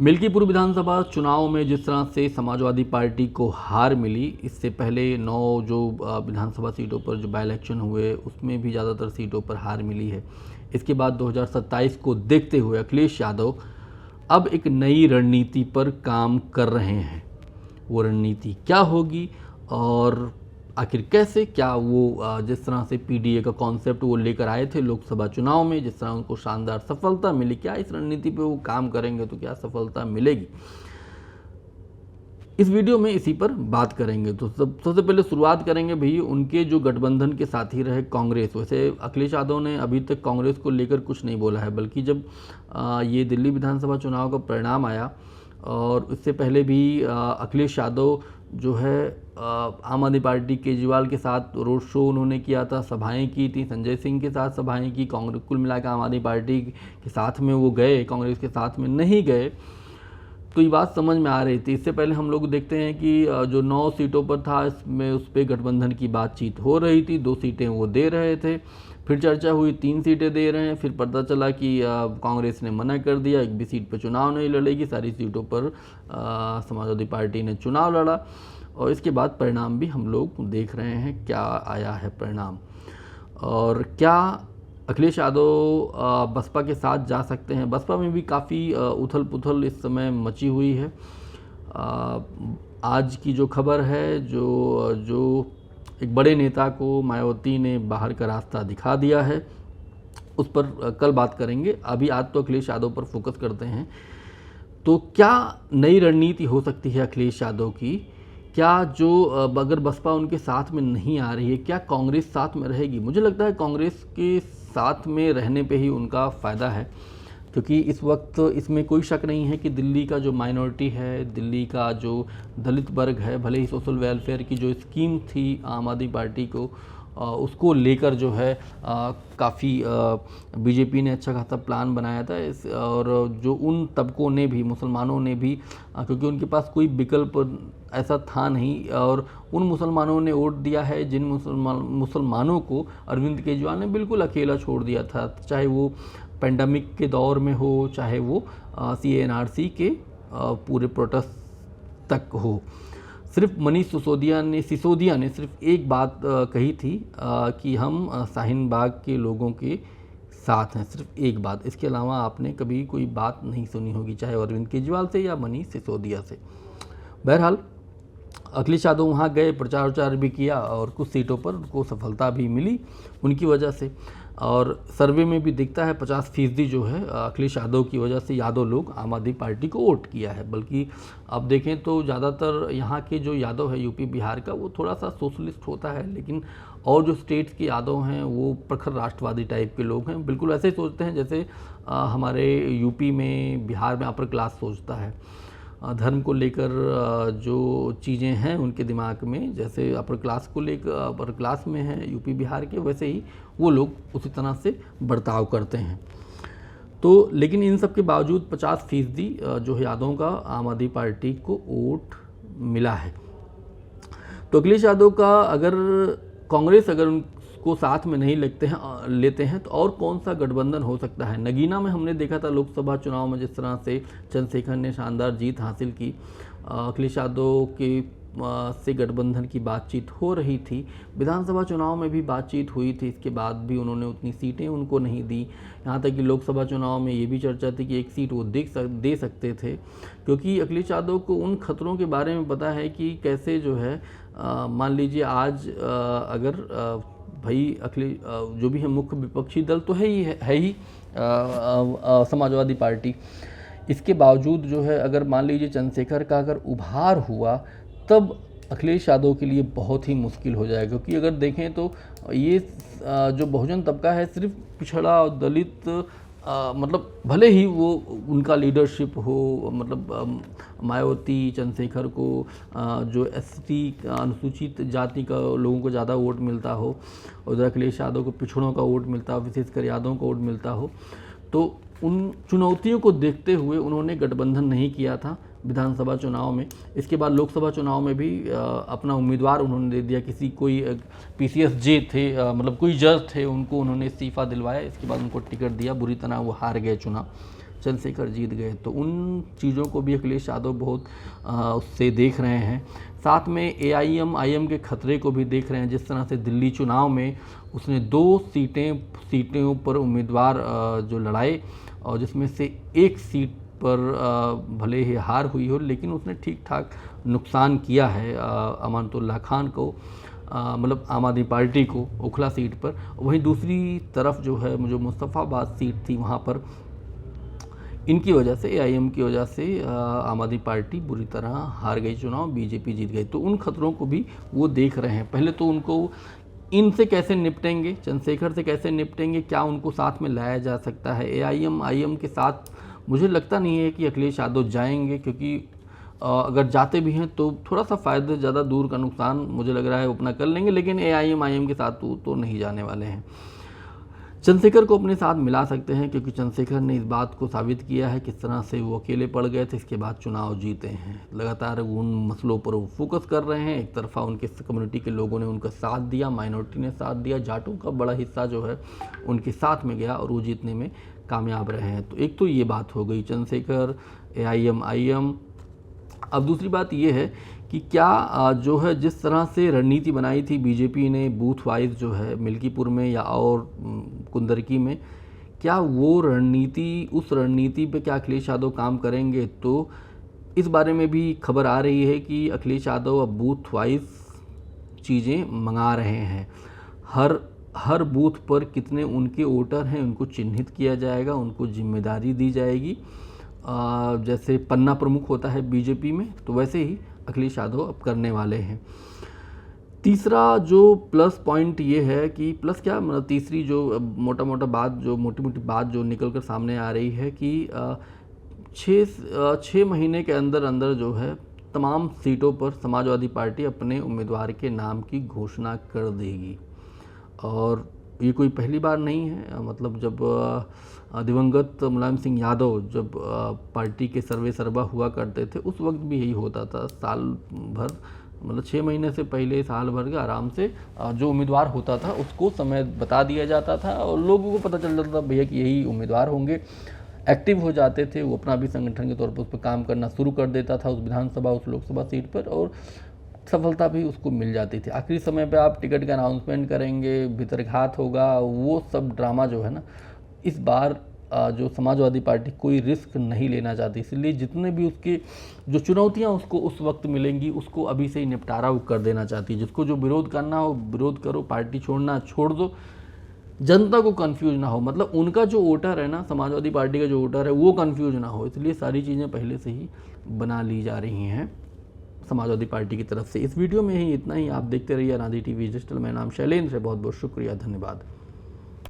मिल्कीपुर विधानसभा चुनाव में जिस तरह से समाजवादी पार्टी को हार मिली, इससे पहले 9 जो विधानसभा सीटों पर जो बाई इलेक्शन हुए उसमें भी ज़्यादातर सीटों पर हार मिली है। इसके बाद 2027 को देखते हुए अखिलेश यादव अब एक नई रणनीति पर काम कर रहे हैं। वो रणनीति क्या होगी और आखिर कैसे, क्या वो जिस तरह से पीडीए का कॉन्सेप्ट वो लेकर आए थे लोकसभा चुनाव में, जिस तरह उनको शानदार सफलता मिली, क्या इस रणनीति पे वो काम करेंगे तो क्या सफलता मिलेगी, इस वीडियो में इसी पर बात करेंगे। तो सबसे पहले शुरुआत करेंगे भाई उनके जो गठबंधन के साथी रहे कांग्रेस। वैसे अखिलेश यादव ने अभी तक कांग्रेस को लेकर कुछ नहीं बोला है, बल्कि जब ये दिल्ली विधानसभा चुनाव का परिणाम आया और इससे पहले भी अखिलेश यादव जो है आम आदमी पार्टी केजरीवाल के साथ रोड शो उन्होंने किया था, सभाएं की थी, संजय सिंह के साथ सभाएं की, कांग्रेस कुल मिलाकर आम आदमी पार्टी के साथ में वो गए, कांग्रेस के साथ में नहीं गए। तो ये बात समझ में आ रही थी। इससे पहले हम लोग देखते हैं कि जो 9 सीटों पर था इसमें उस पर गठबंधन की बातचीत हो रही थी, 2 सीटें वो दे रहे थे, फिर चर्चा हुई 3 सीटें दे रहे हैं, फिर पता चला कि कांग्रेस ने मना कर दिया, एक भी सीट पर चुनाव नहीं लड़ेगी, सारी सीटों पर समाजवादी पार्टी ने चुनाव लड़ा। और इसके बाद परिणाम भी हम लोग देख रहे हैं क्या आया है परिणाम, और क्या अखिलेश यादव बसपा के साथ जा सकते हैं। बसपा में भी काफ़ी उथल पुथल इस समय मची हुई है। आज की जो खबर है, जो एक बड़े नेता को मायावती ने बाहर का रास्ता दिखा दिया है, उस पर कल बात करेंगे। अभी आज तो अखिलेश यादव पर फोकस करते हैं। तो क्या नई रणनीति हो सकती है अखिलेश यादव की? क्या जो अगर बसपा उनके साथ में नहीं आ रही है, क्या कांग्रेस साथ में रहेगी? मुझे लगता है कांग्रेस के साथ में रहने पे ही उनका फ़ायदा है, क्योंकि इस वक्त इसमें कोई शक नहीं है कि दिल्ली का जो माइनॉरिटी है, दिल्ली का जो दलित वर्ग है, भले ही सोशल वेलफेयर की जो स्कीम थी आम आदमी पार्टी को, उसको लेकर जो है काफ़ी बीजेपी ने अच्छा खासा प्लान बनाया था और जो उन तबकों ने भी, मुसलमानों ने भी, क्योंकि उनके पास कोई विकल्प ऐसा था नहीं, और उन मुसलमानों ने वोट दिया है जिन मुसलमानों को अरविंद केजरीवाल ने बिल्कुल अकेला छोड़ दिया था, चाहे वो पेंडेमिक के दौर में हो, चाहे वो CNRC के पूरे प्रोटेस्ट तक हो। सिर्फ मनीष सिसोदिया ने सिर्फ एक बात कही थी कि हम शाहीन बाग के लोगों के साथ हैं, सिर्फ एक बात। इसके अलावा आपने कभी कोई बात नहीं सुनी होगी, चाहे अरविंद केजरीवाल से या मनीष सिसोदिया से। बहरहाल अखिलेश यादव वहाँ गए, प्रचार भी किया और कुछ सीटों पर उनको सफलता भी मिली उनकी वजह से, और सर्वे में भी दिखता है 50% जो है अखिलेश यादव की वजह से यादव लोग आम आदमी पार्टी को वोट किया है। बल्कि अब देखें तो ज़्यादातर यहाँ के जो यादव है यूपी बिहार का, वो थोड़ा सा सोशलिस्ट होता है, लेकिन और जो स्टेट्स के यादव हैं वो प्रखर राष्ट्रवादी टाइप के लोग हैं, बिल्कुल ऐसे ही सोचते हैं जैसे हमारे यूपी में, बिहार में अपर क्लास सोचता है। धर्म को लेकर जो चीज़ें हैं उनके दिमाग में, जैसे अपर क्लास को लेकर अपर क्लास में है यूपी बिहार के, वैसे ही वो लोग उसी तरह से बर्ताव करते हैं। तो लेकिन इन सब के बावजूद 50% जो है यादवों का आम आदमी पार्टी को वोट मिला है। तो अखिलेश यादव का अगर कांग्रेस अगर उनको साथ में नहीं लेते हैं तो और कौन सा गठबंधन हो सकता है? नगीना में हमने देखा था लोकसभा चुनाव में जिस तरह से चंद्रशेखर ने शानदार जीत हासिल की, अखिलेश यादव के से गठबंधन की बातचीत हो रही थी। विधानसभा चुनाव में भी बातचीत हुई थी, इसके बाद भी उन्होंने उतनी सीटें उनको नहीं दी। यहाँ तक कि लोकसभा चुनाव में ये भी चर्चा थी कि एक सीट वो दे सकते थे, क्योंकि अखिलेश यादव को उन खतरों के बारे में पता है कि कैसे जो है मान लीजिए आज अगर भाई अखिलेश जो भी है मुख्य विपक्षी दल तो है ही समाजवादी पार्टी, इसके बावजूद जो है अगर मान लीजिए चंद्रशेखर का अगर उभार हुआ तब अखिलेश यादव के लिए बहुत ही मुश्किल हो जाएगा। क्योंकि अगर देखें तो ये जो बहुजन तबका है सिर्फ पिछड़ा और दलित, मतलब भले ही वो उनका लीडरशिप हो, मतलब मायावती चंद्रशेखर को जो ST अनुसूचित जाति का लोगों को ज़्यादा वोट मिलता हो, उधर अखिलेश यादव को पिछड़ों का वोट मिलता हो, विशेषकर यादवों का वोट मिलता हो, तो उन चुनौतियों को देखते हुए उन्होंने गठबंधन नहीं किया था विधानसभा चुनाव में। इसके बाद लोकसभा चुनाव में भी अपना उम्मीदवार उन्होंने दे दिया, कोई PCSJ थे, मतलब कोई जज थे, उनको उन्होंने इस्तीफ़ा दिलवाया। इसके बाद उनको टिकट दिया, बुरी तरह वो हार गए चुनाव। चंद्रशेखर जीत गए, तो उन चीज़ों को भी अखिलेश यादव बहुत उससे देख रहे हैं। साथ में AIM के खतरे को भी देख रहे हैं। जिस तरह से दिल्ली चुनाव में उसने 2 सीटों पर उम्मीदवार जो लड़ाए, और जिसमें से एक सीट पर भले ही हार हुई हो, लेकिन उसने ठीक ठाक नुकसान किया है अमानतुल्लाह खान को, मतलब आम आदमी पार्टी को ओखला सीट पर। वहीं दूसरी तरफ जो है जो मुस्तफ़ाबाद सीट थी, वहाँ पर इनकी वजह से, AIM की वजह से आम आदमी पार्टी बुरी तरह हार गई चुनाव, BJP जीत गई। तो उन खतरों को भी वो देख रहे हैं। पहले तो उनको इनसे कैसे निपटेंगे, चंद्रशेखर से कैसे निपटेंगे, क्या उनको साथ में लाया जा सकता है। AIM के साथ मुझे लगता नहीं है कि अखिलेश यादव जाएंगे, क्योंकि अगर जाते भी हैं तो थोड़ा सा फ़ायदा, ज़्यादा दूर का नुकसान मुझे लग रहा है अपना कर लेंगे, लेकिन AIM के साथ तो नहीं जाने वाले हैं। चंद्रशेखर को अपने साथ मिला सकते हैं, क्योंकि चंद्रशेखर ने इस बात को साबित किया है किस तरह से वो अकेले पड़ गए थे, इसके बाद चुनाव जीते हैं। लगातार उन मसलों पर वो फोकस कर रहे हैं। एक तरफा उनके कम्युनिटी के लोगों ने उनका साथ दिया, माइनॉरिटी ने साथ दिया, जाटों का बड़ा हिस्सा जो है उनके साथ में गया और वो जीतने में कामयाब रहे हैं। तो एक तो ये बात हो गई चंद्रशेखर, AIM। अब दूसरी बात ये है कि क्या जो है जिस तरह से रणनीति बनाई थी BJP ने बूथ वाइज, जो है मिल्कीपुर में या और कुंदरकी में, क्या वो रणनीति, उस रणनीति पे क्या अखिलेश यादव काम करेंगे। तो इस बारे में भी खबर आ रही है कि अखिलेश यादव अब बूथ वाइज चीज़ें मंगा रहे हैं। हर बूथ पर कितने उनके वोटर हैं उनको चिन्हित किया जाएगा, उनको जिम्मेदारी दी जाएगी। जैसे पन्ना प्रमुख होता है BJP में, तो वैसे ही अखिलेश यादव अब करने वाले हैं। तीसरा जो प्लस पॉइंट ये है कि प्लस क्या, मतलब तीसरी जो मोटी मोटी बात जो निकल कर सामने आ रही है कि 6 महीने के अंदर जो है तमाम सीटों पर समाजवादी पार्टी अपने उम्मीदवार के नाम की घोषणा कर देगी। और ये कोई पहली बार नहीं है। मतलब जब दिवंगत मुलायम सिंह यादव जब पार्टी के सर्वे सर्वा हुआ करते थे, उस वक्त भी यही होता था। साल भर, मतलब 6 महीने से पहले साल भर के आराम से जो उम्मीदवार होता था उसको समय बता दिया जाता था और लोगों को पता चल जाता था भैया कि यही उम्मीदवार होंगे। एक्टिव हो जाते थे, वो अपना भी संगठन के तौर पर उस पर काम करना शुरू कर देता था, उस विधानसभा, उस लोकसभा सीट पर, और सफलता भी उसको मिल जाती थी। आखिरी समय पे आप टिकट का अनाउंसमेंट करेंगे, भीतरघात होगा, वो सब ड्रामा जो है ना, इस बार जो समाजवादी पार्टी कोई रिस्क नहीं लेना चाहती। इसलिए जितने भी उसके जो चुनौतियां उसको उस वक्त मिलेंगी, उसको अभी से ही निपटारा वो कर देना चाहती है। जिसको जो विरोध करना हो विरोध करो, पार्टी छोड़ना छोड़ दो, जनता को कंफ्यूज ना हो। मतलब उनका जो वोटर है ना, समाजवादी पार्टी का जो वोटर है, वो कंफ्यूज ना हो, इसलिए सारी चीज़ें पहले से ही बना ली जा रही हैं समाजवादी पार्टी की तरफ से। इस वीडियो में ही इतना ही। आप देखते रहिए अनादि TV डिजिटल। मेरा नाम शैलेंद्र है। बहुत बहुत शुक्रिया, धन्यवाद।